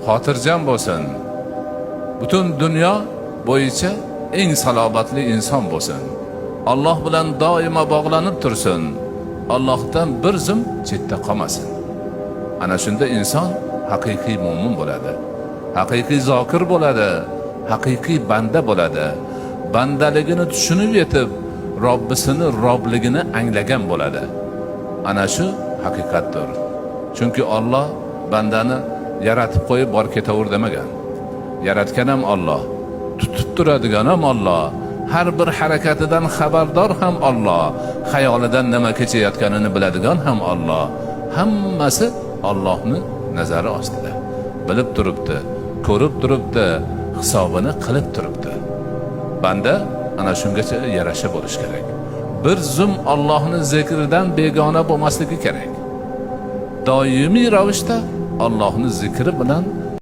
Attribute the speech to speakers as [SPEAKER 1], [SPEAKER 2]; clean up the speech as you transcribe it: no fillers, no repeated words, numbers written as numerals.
[SPEAKER 1] xotirjam bo'lsin. Butun dunyo bo'yicha eng salobatli inson bo'lsin. Alloh bilan doimo bog'lanib tursin. Allohdan bir zum chetda qolmasin. Ana shunda inson haqiqiy mu'min bo'ladi. Haqiqiy zokir bo'ladi. Haqiqiy banda bo'ladi. Bandaligini tushunib yetib, Robbisini robligini anglagan bo'ladi. Ana shu haqiqatdir. Chunki Alloh bandani yaratib qo'yib bor ketaver demagan. Yaratgan ham Alloh, tutib turadigan ham Alloh, har bir harakatidan xabardor ham Alloh, xayolidan nima kechayotganini biladigan ham Alloh. Hammasi Allohning nazari ostida. Bilib turibdi, ko'rib turibdi, hisobini qilib turibdi. Banda ana shungacha yarasha bo'lish kerak. Bir zum Allohning zikridan begona bo'lmasligi kerak. Doimiy ravishda Allohning zikri bilan